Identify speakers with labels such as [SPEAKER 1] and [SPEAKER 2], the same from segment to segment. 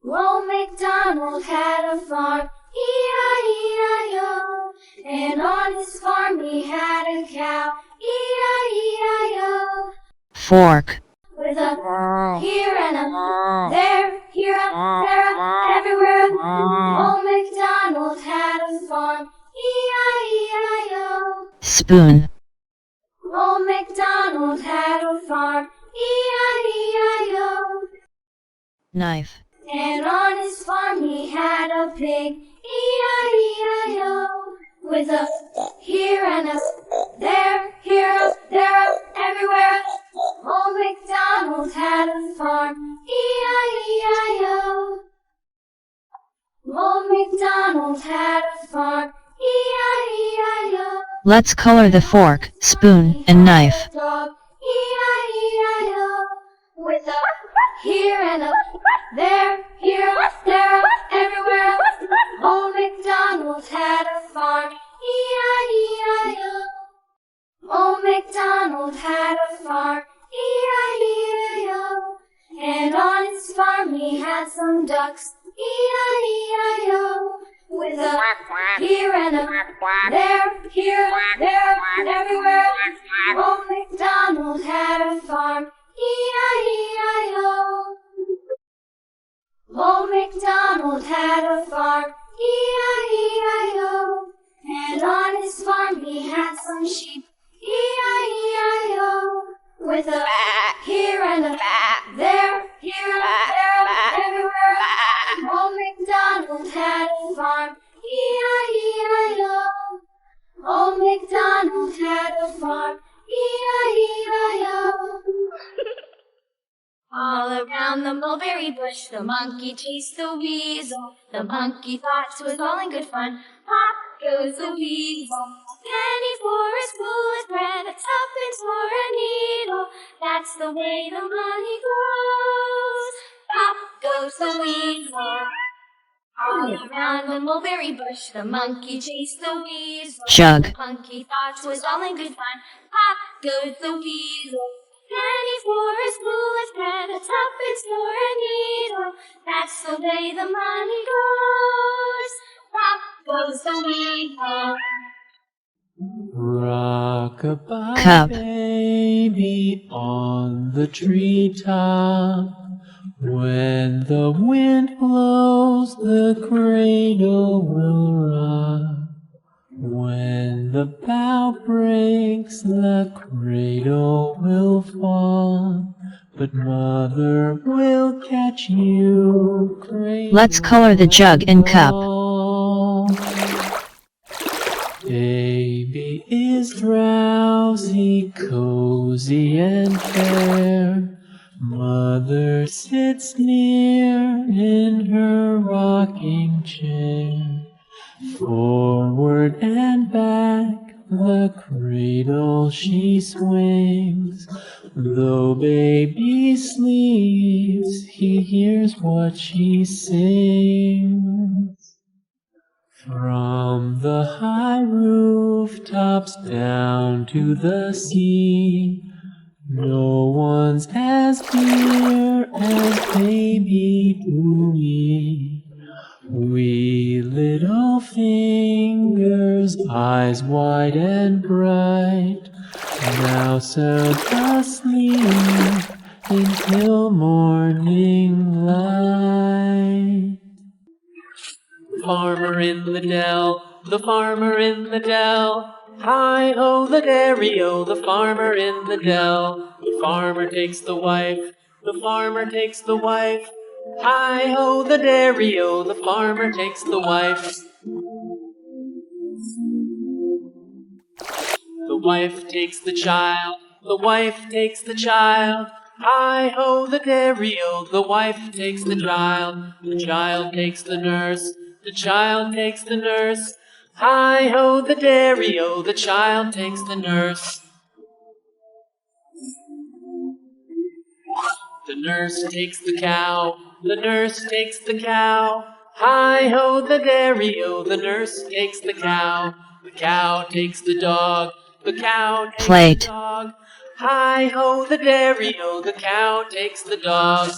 [SPEAKER 1] Old MacDonald had a farm, E-I-E-I-O. And on his farm he had a cow, E-I-E-I-O.
[SPEAKER 2] Fork.
[SPEAKER 1] With a here and a there, here a there, everywhere. Old MacDonald had a farm, E-I-E-I-O.
[SPEAKER 2] Spoon.
[SPEAKER 1] Old MacDonald had a farm, E-I-E-I-O.
[SPEAKER 2] Knife.
[SPEAKER 1] And on his farm he had a pig, E-I-E-I-O. With a here and a there, here a there, everywhere. Old MacDonald had a farm, E-I-E-I-O. Old MacDonald had a farm, E-I-E-I-O.
[SPEAKER 2] Let's color the fork, spoon, and knife.
[SPEAKER 1] Dog, E-I-E-I-O. With a here and a there, everywhere. Old MacDonald had a farm, E-I-E-I-O. Old MacDonald had a farm, E-I-E-I-O. And on his farm he had some ducks, E-I-E-I-O. With a here and a there, everywhere. Old MacDonald had a farm, E-I-E-I-O. Old MacDonald had a farm, E-I-E-I-O. And on his farm he had some sheep, E-I-E-I-O. With a here and a there, everywhere. Old MacDonald had a farm, E-I-E-I-O. Old MacDonald had a farm, E-I-E-I-O. All around the mulberry bush, the monkey chased the weasel. The monkey thought 'twas all in good fun. Pop goes the weasel. A penny for a spool of bread, a tuppence for a needle. That's the way the money goes. Pop goes the weasel. All around the mulberry bush, the monkey chased the weasel.
[SPEAKER 2] Jug.
[SPEAKER 1] The monkey thought 'twas all in good fun. Pop goes the weasel. Penny for a spool of bread, a tuppence for a needle. That's the way the money goes. Pop goes the weasel.
[SPEAKER 3] Rock-a-bye,
[SPEAKER 2] Cup.
[SPEAKER 3] baby, on the treetop. When the wind blows, the cradle will rock. When the bough breaks, the cradle will fall. But mother will catch you, cradle.
[SPEAKER 2] Let's color the jug and cup.
[SPEAKER 3] Baby is drowsy, cozy and fair. Mother sits near in her rocking chair. Forward and back, the cradle she swings. Though baby sleeps, he hears what she sings. From the high rooftops down to the sea, no one's as dear as baby to me. Wee little fingers, eyes wide and bright, now sound asleep until morning light. The farmer in the dell, the farmer in the dell, hi-ho the dairy-o, the farmer in the dell. The farmer takes the wife, the farmer takes the wife, hi-ho the dairy-o, the farmer takes the wife. The wife takes the child, the wife takes the child, hi-ho the dairy-o, the wife takes the child takes the nurse, the child takes the nurse, hi-ho the dairy-o, the child takes the nurse. The nurse takes the cow, the nurse takes the cow, hi-ho the dairy-o, the nurse takes the cow takes the dog, the cow takes
[SPEAKER 2] Plate.
[SPEAKER 3] the dog, hi-ho the dairy-o, the cow takes the dog.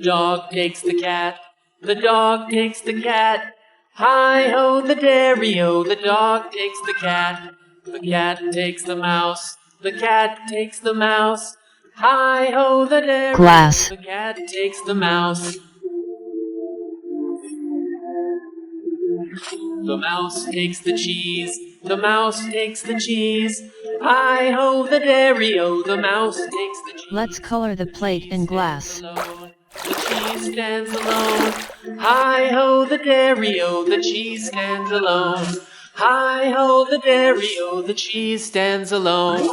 [SPEAKER 3] dog takes the cat. The dog takes the cat. Hi-ho the dairy-o, the dog takes the cat. The cat takes the mouse. The cat takes the mouse. Hi-ho the dairy-o,
[SPEAKER 2] Glass.
[SPEAKER 3] the cat takes the mouse. The mouse takes the cheese. The mouse takes the cheese. Hi-ho the dairy-o, the mouse takes the cheese.
[SPEAKER 2] Let's color the plate in glass.
[SPEAKER 3] The cheese stands alone. Hi-ho the dairy-o, the cheese stands alone. Hi-ho the dairy-o, the cheese stands alone.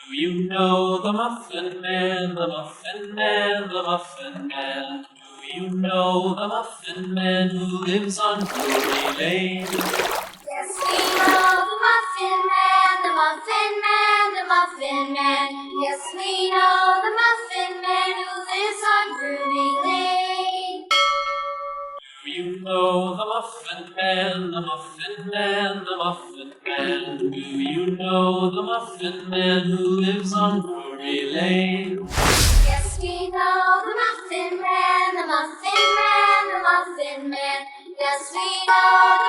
[SPEAKER 3] Do you know the Muffin Man, the Muffin Man, the Muffin Man? Do you know the Muffin Man who lives on Drury Lane?
[SPEAKER 1] Yes, we know the Muffin Man, the Muffin Man, the Muffin Man. Yes, we know the Muffin Man who lives on Ruby Lane.
[SPEAKER 3] Do you know the Muffin Man, the Muffin Man, the Muffin Man? Do you know the Muffin Man who lives on Drury Lane?
[SPEAKER 1] Yes, we know the Muffin Man, the Muffin Man, the Muffin Man. Yes, we know